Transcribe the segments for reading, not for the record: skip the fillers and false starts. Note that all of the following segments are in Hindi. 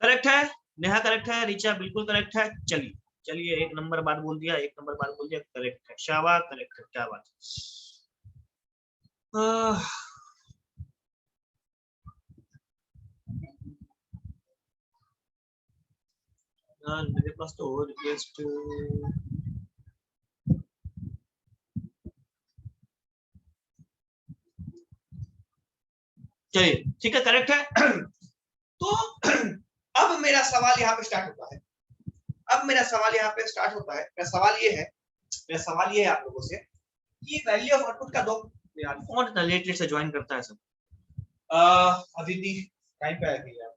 करेक्ट है नेहा, करेक्ट है रिचा, बिल्कुल करेक्ट है। चलिए चलिए, एक नंबर बात बोल दिया, एक नंबर बात बोल दिया, करेक्ट है, शाबाश, करेक्ट है, क्या बात है। यार मेरे पास तो और रिक्वेस्ट, चलिए ठीक है, करेक्ट है। तो अब मेरा सवाल यहाँ पे स्टार्ट होता है, अब मेरा सवाल यहाँ पे स्टार्ट होता है। मेरा सवाल ये है, मेरा सवाल ये है आप लोगों से कि वैल्यू ऑफ आउटपुट का दो, यार कौन इतना लेट लेट से ज्वाइन करता है सब। अदिति टाइम पे आएगी यार।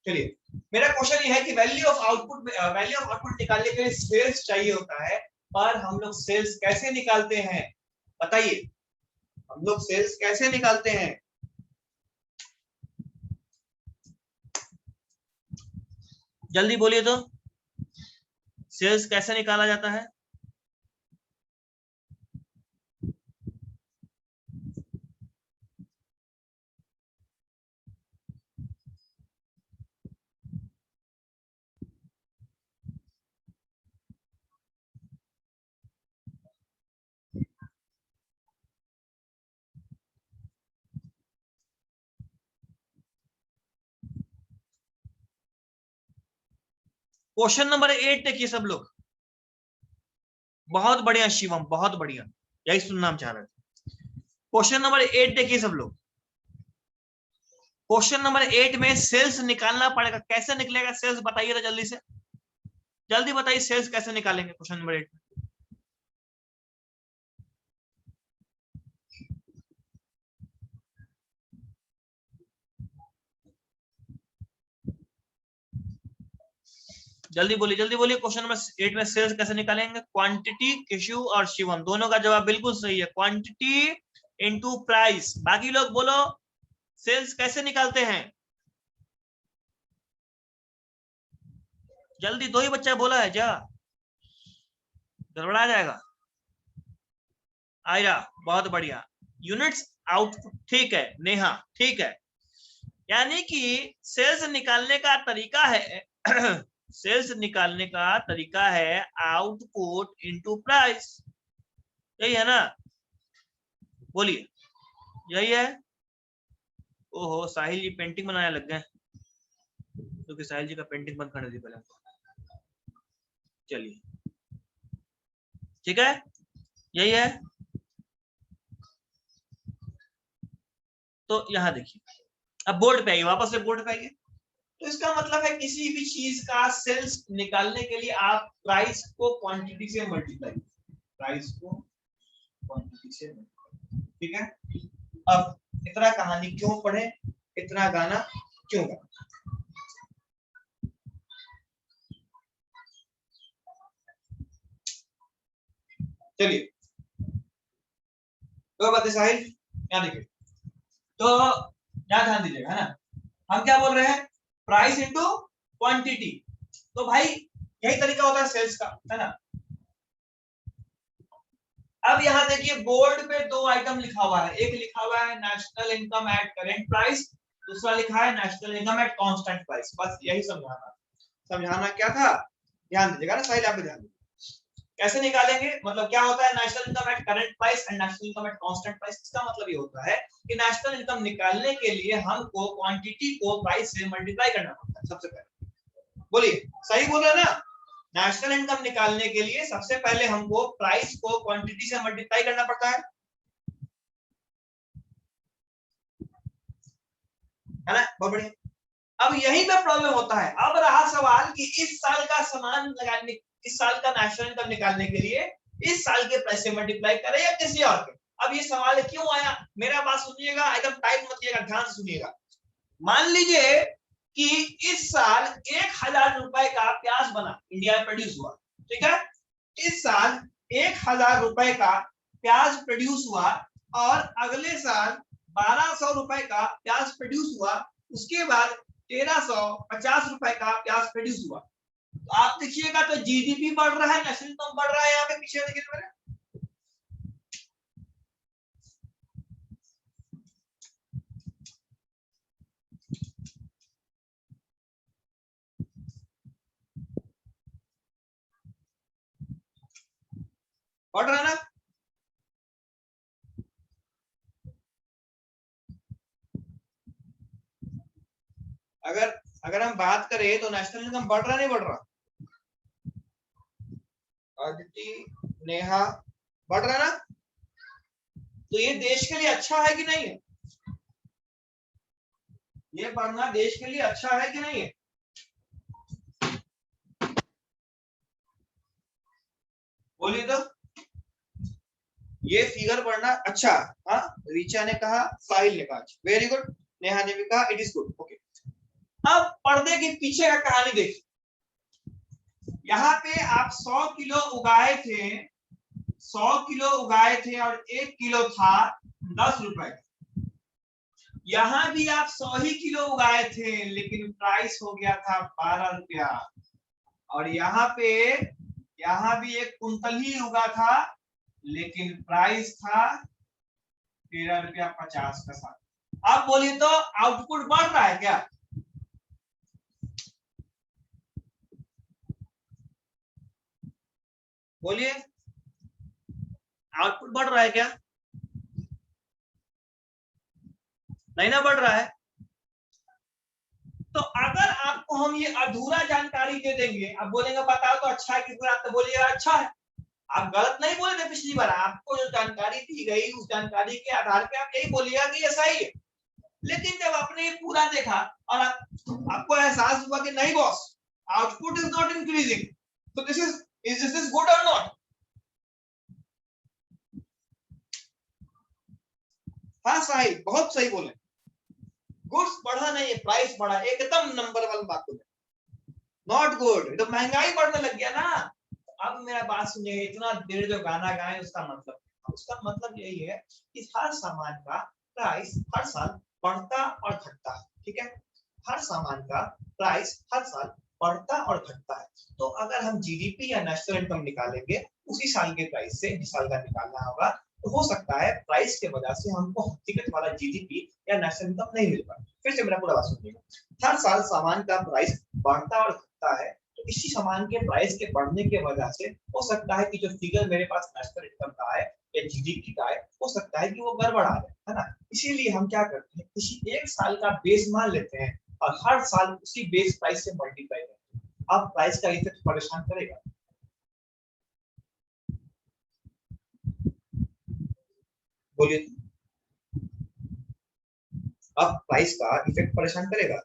चलिए, मेरा क्वेश्चन ये है कि वैल्यू ऑफ आउटपुट निकालने के लिए सेल्स चाहिए होता है, पर हम लोग सेल्स कैसे निकालते हैं बताइए, हम लोग सेल्स कैसे निकालते हैं। जल्दी बोलिए तो, सेल्स कैसे निकाला जाता है। क्वेश्चन नंबर 8 देखिए सब लोग, बहुत बढ़िया शिवम, बहुत बढ़िया, यही सुनना हम चाह रहे थे। क्वेश्चन नंबर 8 देखिए सब लोग, क्वेश्चन नंबर 8 में सेल्स निकालना पड़ेगा, कैसे निकलेगा सेल्स बताइए तो जल्दी से, जल्दी बताइए सेल्स कैसे निकालेंगे क्वेश्चन नंबर 8 में। जल्दी बोलिए, जल्दी बोलिए, क्वेश्चन नंबर 8 में सेल्स कैसे निकालेंगे। क्वांटिटी, केशु और शिवम दोनों का जवाब बिल्कुल सही है, क्वांटिटी इनटू प्राइस। बाकी लोग बोलो सेल्स कैसे निकालते हैं, जल्दी, दो ही बच्चा बोला है, जा गड़बड़ा जाएगा। आयरा बहुत बढ़िया, यूनिट्स आउटपुट ठीक है, नेहा ठीक है, यानी कि सेल्स निकालने का तरीका है सेल्स निकालने का तरीका है आउटपुट इनटू प्राइस, यही है ना, बोलिए यही है। ओहो साहिल जी पेंटिंग बनाने लग गए, क्योंकि साहिल जी का पेंटिंग बंद करने दी पहले। चलिए ठीक है, यही है। तो यहां देखिए, अब बोर्ड पे आइए, वापस से बोर्ड पे आइए। तो इसका मतलब है किसी भी चीज का सेल्स निकालने के लिए आप प्राइस को क्वांटिटी से मल्टीप्लाई, प्राइस को क्वांटिटी से मल्टीप्लाई, ठीक है। अब इतना कहानी क्यों पढ़े, इतना गाना क्यों गाना। चलिए तो बात साहिल यहाँ देखिए, तो क्या ध्यान दीजिएगा, है ना, हम क्या बोल रहे हैं, प्राइस इनटू क्वांटिटी। तो भाई यही तरीका होता है सेल्स का, है ना। अब यहां देखिए बोर्ड पे दो आइटम लिखा हुआ है, एक लिखा हुआ है national income eight current price, दूसरा लिखा है national income at constant price. बस यही समझाना, समझाना क्या था, ध्यान दीजिएगा ना साहिल, आप भी ध्यान दीजिए। कैसे निकालेंगे, मतलब क्या होता है national income at current price and national income at constant price. इसका मतलब ये होता है कि नेशनल इनकम निकालने के लिए हमको क्वांटिटी को प्राइस से मल्टीप्लाई करना पड़ता है सबसे पहले, बोलिए सही बोल रहे ना। नेशनल इनकम निकालने के लिए सबसे पहले हमको प्राइस को क्वांटिटी से मल्टीप्लाई करना पड़ता है ना, बहुत बढ़िया। अब यही पे प्रॉब्लम होता है। अब रहा सवाल कि इस साल का सामान लगाने, इस साल का नेशनल इनकम निकालने के लिए इस साल के प्राइस से मल्टीप्लाई करें या किसी और के। अब ये सवाल क्यों आया, मेरा बात सुनिएगा एकदम टाइट मत लिएगा, ध्यान से सुनिएगा। मान लीजिए कि इस साल 1000 रुपए का प्याज बना, इंडिया में प्रोड्यूस हुआ, ठीक है। इस साल 1000 रुपए का प्याज प्रोड्यूस हुआ और अगले साल 1200 रुपए का प्याज प्रोड्यूस हुआ, उसके बाद 1350 रुपए का प्याज प्रोड्यूस हुआ। तो आप देखिएगा तो जीडीपी बढ़ रहा है, नेशनल इनकम बढ़ रहा है, यहाँ पे पीछे देखिए मेरे, बढ़ रहा है ना? अगर अगर हम बात करें तो नेशनल इनकम बढ़ रहा नहीं बढ़ रहा? आदिति, नेहा, बढ़ रहा ना? तो ये देश के लिए अच्छा है कि नहीं है? ये बढ़ना देश के लिए अच्छा है कि नहीं है? बोलिए तो। ये फिगर बढ़ना अच्छा। हाँ, रिचा ने कहा, साहिल ने कहा वेरी गुड, नेहा ने भी कहा इट इज गुड। ओके, अब पर्दे के पीछे का कहानी देखिए। यहाँ पे आप 100 किलो उगाए थे, 100 किलो उगाए थे और 1 किलो था 10 रुपए का। यहाँ भी आप 100 ही किलो उगाए थे लेकिन प्राइस हो गया था 12 रुपया। और यहाँ भी 1 कुंतल ही उगा था लेकिन प्राइस था 13 रुपया 50 पैसा। अब बोलिए तो आउटपुट बढ़ रहा है क्या? बोलिए, आउटपुट बढ़ रहा है क्या? नहीं ना बढ़ रहा है। तो अगर आपको हम ये अधूरा जानकारी दे देंगे, अब बोलेंगे बताओ तो अच्छा है कि बुरा, तो बोलिएगा अच्छा है। आप गलत नहीं बोले थे पिछली बार, आपको जो जानकारी दी गई उस जानकारी के आधार पे आप यही बोलिएगा कि ये सही है। लेकिन जब आपने ये पूरा देखा और आपको एहसास हुआ कि नहीं boss, output is not increasing, तो दिस इज गुड और नॉट? हाँ सही, बहुत सही बोले। गुड्स बढ़ा नहीं है, प्राइस बढ़ा, एकदम नंबर 1 बात बोले, नॉट गुड। तो महंगाई बढ़ने लग गया ना। अब मेरा बात सुनिए, इतना देर जो गाना गाए उसका मतलब यही है कि हर सामान का प्राइस हर साल बढ़ता और घटता है, ठीक है? हर सामान का प्राइस हर साल बढ़ता और घटता है। तो अगर हम जीडीपी या नेशनल इनकम निकालेंगे उसी साल के प्राइस से, जिस साल का निकालना होगा, तो हो सकता है प्राइस के वजह से हमको हकीकत वाला जीडीपी या नेशनल इनकम नहीं मिल पाए। फिर से मेरा पूरा बात सुनिएगा। हर साल सामान का प्राइस बढ़ता और घटता है, तो इसी सामान के प्राइस के बढ़ने के वजह से हो सकता है कि जो फिगर मेरे पास नेशनल इनकम का है या जीडीपी का है, हो सकता है कि वो गड़बड़ा जाए, है ना? इसीलिए हम क्या करते हैं, किसी एक साल का बेस मान लेते हैं और हर साल उसी बेस प्राइस से मल्टीप्लाई करते हैं। अब प्राइस का इफेक्ट परेशान करेगा? बोलिए, अब प्राइस का इफेक्ट परेशान करेगा?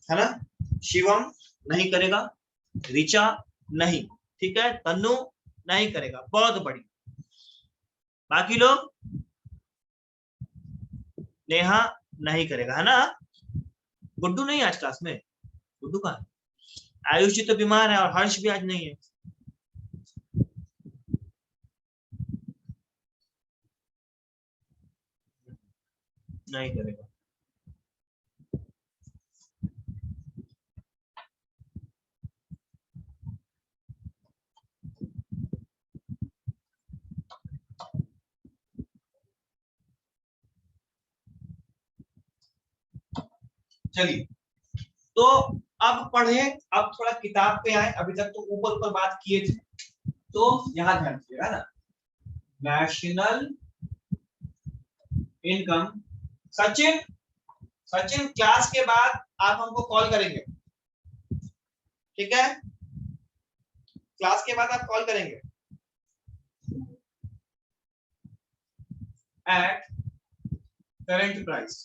है ना? शिवम नहीं करेगा, रिचा नहीं, ठीक है, तन्नु नहीं करेगा, बहुत बढ़िया। बाकी लोग, नेहा नहीं करेगा, है ना? गुड्डू नहीं आज क्लास में? गुड्डू का आयुष जी तो बीमार है और हर्ष भी आज नहीं है। नहीं करेगा। चलिए, तो अब पढ़े, अब थोड़ा किताब पे आए। अभी तक तो ऊपर ऊपर बात किए थे, तो यहाँ ध्यान दीजिएगा ना। National income, Sachin, Sachin class के बाद आप हमको कॉल करेंगे, ठीक है? क्लास के बाद आप कॉल करेंगे एट करंट प्राइस।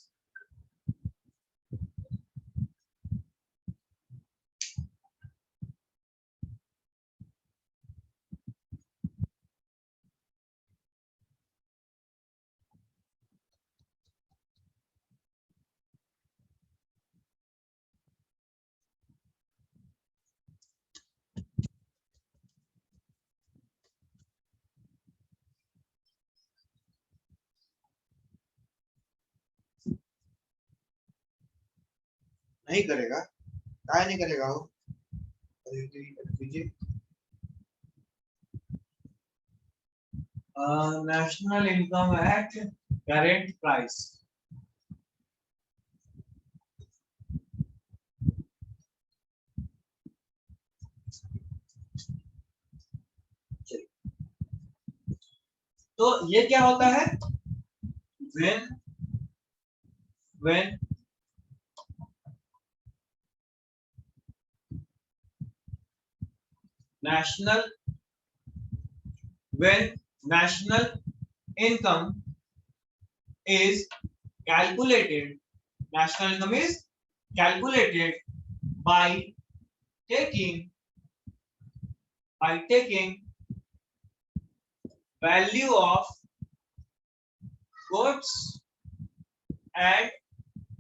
नहीं करेगा, काय नहीं करेगा वो? National income eight current price. तो ये क्या होता है, when national income is calculated, national income is calculated by taking value of goods and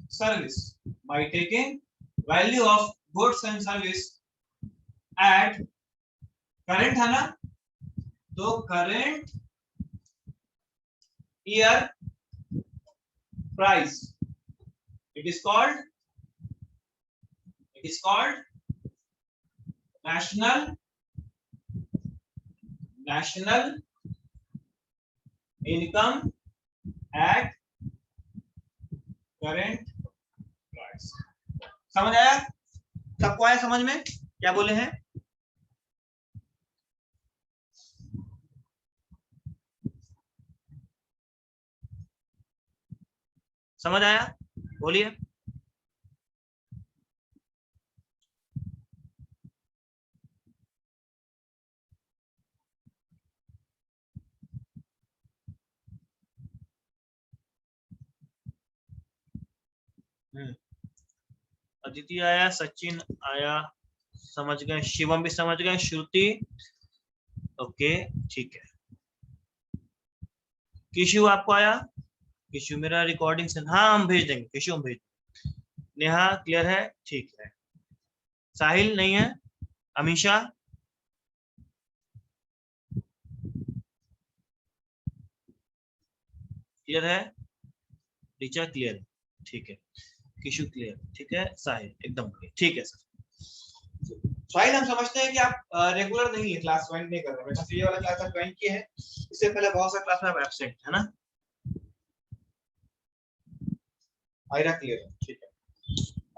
service, by taking value of goods and service at current है ना, तो current year price, it is called national income at current price। समझ आया सबको? आया समझ में क्या बोले हैं? समझ आया? बोलिए। अदिति आया, सचिन आया, समझ गए, शिवम भी समझ गए, श्रुति ओके ठीक है। किशु आपको आया? किशु मेरा रिकॉर्डिंग से, हाँ हम भेज देंगे, किशु हम भेज देंगे। नेहा क्लियर है? ठीक है। साहिल नहीं है? अमीशा क्लियर है? टीचर क्लियर है? ठीक है। किशु क्लियर, ठीक है। साहिल एकदम क्लियर, ठीक है सर। साहिल हम समझते हैं कि आप रेगुलर नहीं है, क्लास ज्वाइन नहीं कर रहे हैं, ये वाला क्लास आप ज्वाइन किए हैं, इससे पहले बहुत सारे क्लास में आप एब्सेंट है ना? आयरा क्लियर है, ठीक है।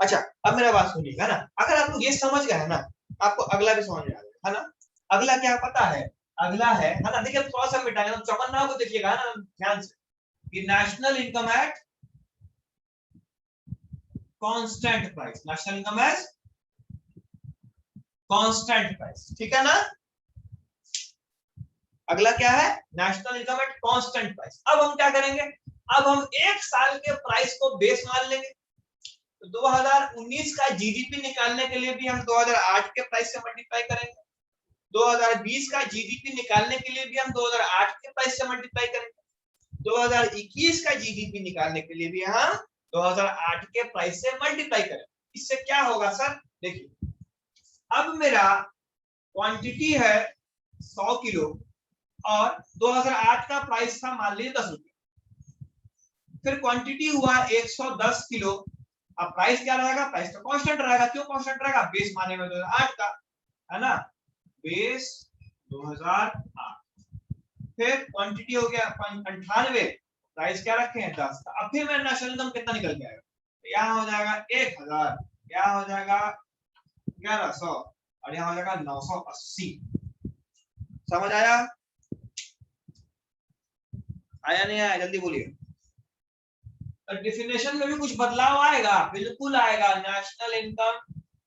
अच्छा अब मेरा बात सुनिएगा ना, अगर आप लोग ये समझ गए है ना, आपको अगला भी समझ में आ जाएगा है ना। अगला क्या पता है? अगला है ना, देखिए थोड़ा सा मिटाएंगे, तो चौकन्ना को देखिएगा ना ध्यान से, कि national income at constant price, national income at constant price, ठीक है ना। अगला क्या है? National income at constant price. अब हम क्या करेंगे? अब हम एक साल के प्राइस को बेस मान लेंगे। तो 2019 का जीडीपी निकालने के लिए भी हम 2008 के प्राइस से मल्टीप्लाई करेंगे, 2020 का जीडीपी निकालने के लिए भी हम 2008 के प्राइस से मल्टीप्लाई करेंगे, 2021 का जीडीपी निकालने के लिए भी हम 2008 के प्राइस से मल्टीप्लाई करेंगे। इससे क्या होगा सर? देखिए अब मेरा क्वांटिटी है 100 किलो और 2008 का प्राइस था मान लीजिए 10 रुपये, फिर क्वांटिटी हुआ 110 किलो। अब प्राइस क्या रहेगा? प्राइस तो कांस्टेंट रहेगा। क्यों कांस्टेंट रहेगा? बेस माने में 2008 का है ना, बेस 2008, फिर क्वांटिटी हो गया 98, प्राइस क्या रखे हैं 10 का। अब फिर मेरा नेशनल इनकम कितना निकल के आएगा? तो यहाँ हो जाएगा 1000, यहाँ हो जाएगा 1100 और यहाँ हो जाएगा 980। समझ आया? आया नहीं आया? जल्दी बोलिए। डेफिनेशन में भी कुछ बदलाव आएगा? बिल्कुल आएगा। National income,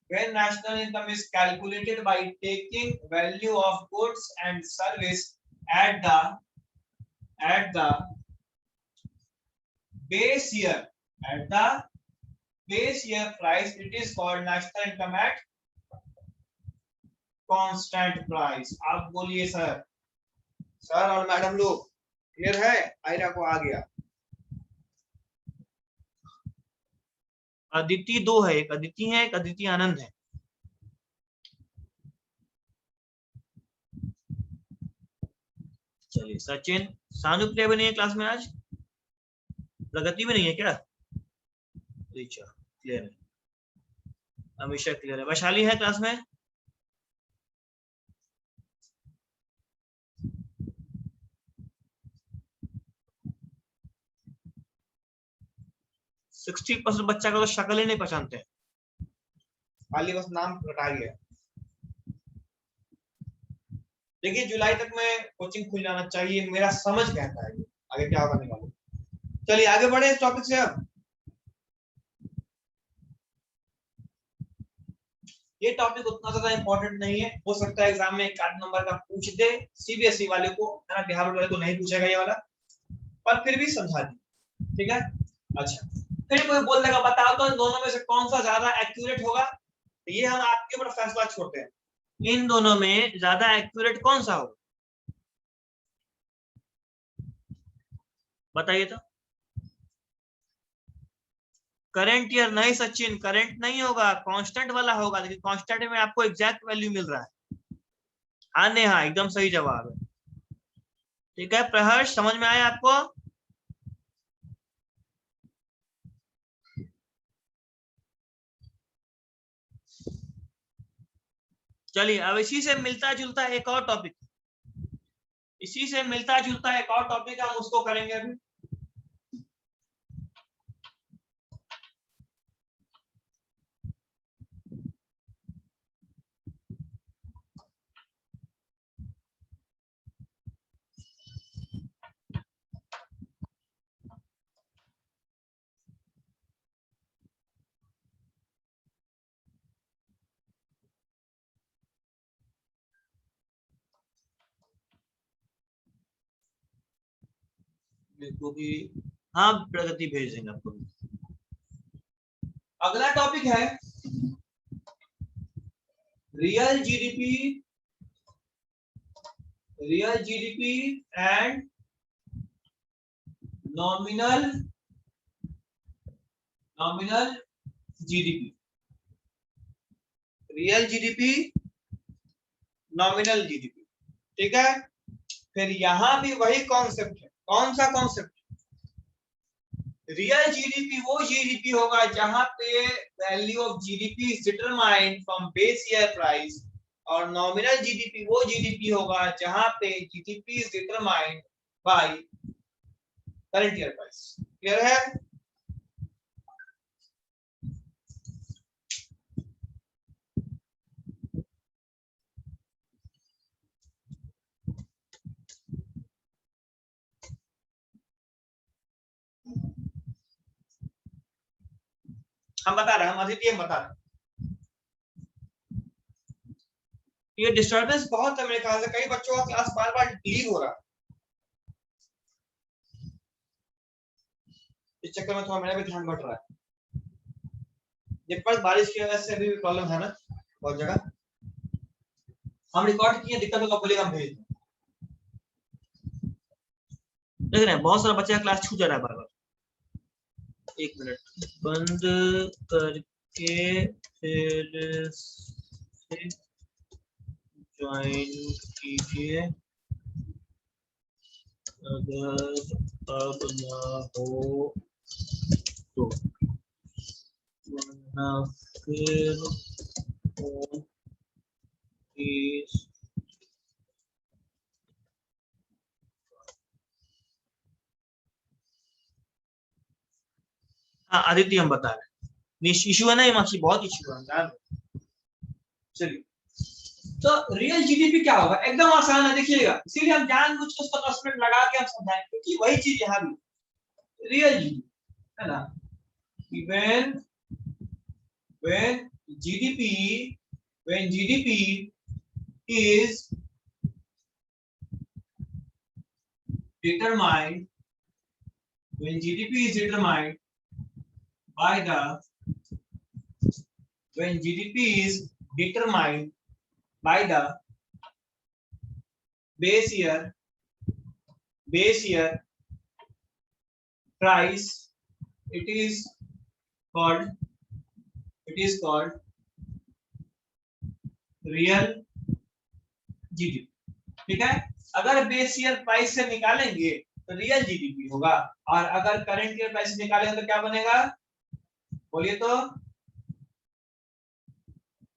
when national income is calculated by taking value of goods and service at the base year, at the base year price, it is called national income at constant price। आप बोलिए सर। सर और मैडम लोग क्लियर है? आयरा को आ गया। अदिति दो है, एक अदिति है, एक अदिति आनंद है। चलिए सचिन, सानू प्ले भी नहीं है क्लास में आज, प्रगति भी नहीं है क्या? रिचा क्लियर है, अमीशा क्लियर है, वैशाली है क्लास में? सिक्सटी % बच्चा का तो शक्ल ही नहीं पहचानते, खाली बस नाम रटा गया। देखिए जुलाई तक में कोचिंग खुल जाना चाहिए, मेरा समझ कहता है। आगे क्या होगा निकालो। चलिए आगे बढ़े इस टॉपिक से। अब ये टॉपिक उतना ज्यादा इंपॉर्टेंट नहीं है, हो सकता है एग्जाम में 1 आध नंबर का पूछ दे, सीबीएसई वाले को, है ना, बिहार बोर्ड वाले को नहीं पूछेगा ये वाला, पर फिर भी समझा दी, ठीक है। अच्छा, फिर कोई बोल देगा बताओ तो इन दोनों में से कौन सा ज्यादा एक्यूरेट होगा, तो ये हम आपके ऊपर फैसला छोड़ते हैं, इन दोनों में ज्यादा एक्यूरेट कौन सा होगा, बताइए तो। करंट ईयर नहीं सचिन, करंट नहीं होगा, कांस्टेंट वाला होगा, लेकिन कांस्टेंट में आपको एग्जैक्ट वैल्यू मिल रहा है। हाँ ने हाँ, एकदम सही जवाब है। ठीक है प्रहर्ष, समझ में आया आपको। चलिए अब इसी से मिलता जुलता एक और टॉपिक, इसी से मिलता जुलता एक और टॉपिक हम उसको करेंगे अभी। मेरे को भी, हाँ प्रगति भेज देंगे आपको। अगला टॉपिक है real GDP, real GDP and nominal, nominal GDP, real GDP, nominal GDP, ठीक है। फिर यहां भी वही कॉन्सेप्ट है, कौन सा कॉन्सेप्ट, रियल जीडीपी वो जीडीपी होगा जहां पे value of GDP is determined from base year price, और नॉमिनल जीडीपी वो जीडीपी होगा जहां पे GDP is determined by current year price. Clear है। हम बता रहे हैं, हम अदिति हम बता रहे हैं। ये डिस्टर्बेंस बहुत है मेरे ख्याल से, कई बच्चों का क्लास बार बार लीव हो रहा है, इस चक्कर में थोड़ा मेरा भी ध्यान बट रहा है। जब पर बारिश की वजह से भी प्रॉब्लम है ना बहुत जगह, हम रिकॉर्ड किए, दिक्कत होगा बोलेगा हम भेज दें। देख रहे हैं बहुत सारा बच्चे का क्लास छूट जा रहा है बार बार। एक मिनट बंद करके फिर से ज्वाइन कीजिए, अगर अब ना हो तो, वरना फिर हाँ आदित्य हम बता रहे हैं, इशू है ना हिमांशी, बहुत इशू है यार। चलिए तो रियल जीडीपी क्या होगा, एकदम आसान है, देखिएगा, इसीलिए हम जानबूझ के उसको 10 मिनट लगा के हम समझाएंगे, क्योंकि वही चीज यहाँ भी रियल जीडीपी है ना, when GDP, when GDP is determined, when GDP is determined by the, when GDP is determined by the base year price, it is called real GDP, ठीक है। अगर बेस ईयर प्राइस से निकालेंगे तो रियल जीडीपी होगा, और अगर करंट ईयर प्राइस से निकालेंगे तो क्या बनेगा, बोलिए तो,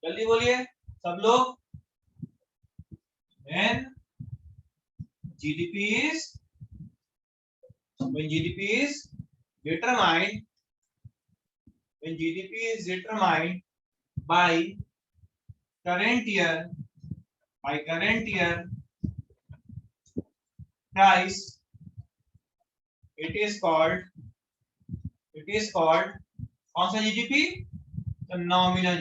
जल्दी बोलिए सब लोग। when GDP is determined, when GDP is determined by current year price, it is called कौन सा जीडीपी? तो नॉमिनल।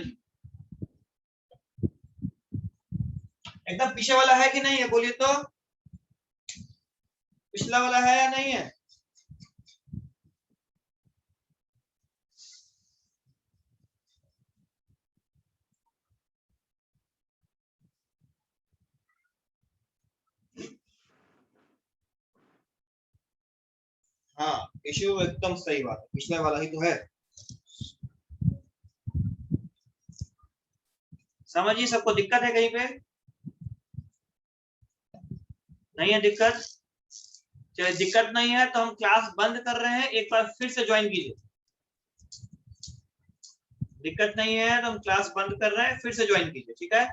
एकदम पीछे वाला है कि नहीं है, बोलिए तो। पिछला वाला है या नहीं है? हाँ, इश्यू एकदम सही बात है, पिछले वाला ही तो है। समझिए, सबको दिक्कत है कहीं पे? नहीं है दिक्कत? चलिए, दिक्कत नहीं है तो हम क्लास बंद कर रहे हैं, एक बार फिर से ज्वाइन कीजिए। दिक्कत नहीं है तो हम क्लास बंद कर रहे हैं, फिर से ज्वाइन कीजिए, ठीक है?